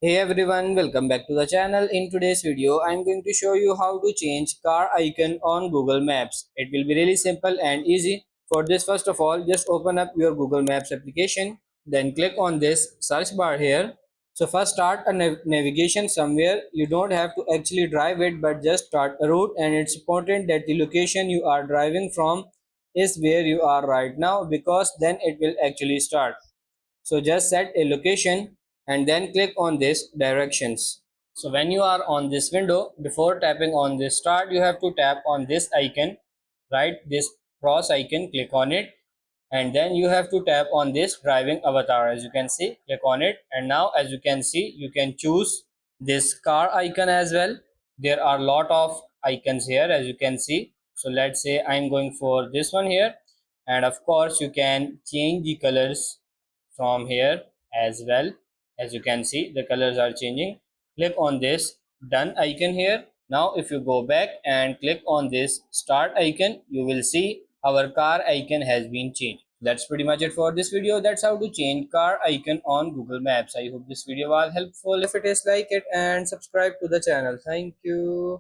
Hey everyone, welcome back to the channel. In today's video, I'm going to show you how to change car icon on Google Maps. It will be really simple and easy. For this, first of all, just open up your Google Maps application. Then click on this search bar here. So first start a navigation somewhere. You don't have to actually drive it, but just start a route. And it's important that the location you are driving from is where you are right now, because then it will actually start. So just set a location and then click on this directions. So when you are on this window, before tapping on this start, you have to tap on this icon, right? This cross icon, click on it. And then you have to tap on this driving avatar. As you can see, click on it. And now as you can see, you can choose this car icon as well. There are a lot of icons here, as you can see. So let's say I'm going for this one here. And of course, you can change the colors from here as well. As you can see, the colors are changing. Click on this done icon here. Now if you go back and click on this start icon, you will see our car icon has been changed. That's pretty much it for this video. That's how to change car icon on Google Maps. I hope this video was helpful. If it is, like it and subscribe to the channel. Thank you.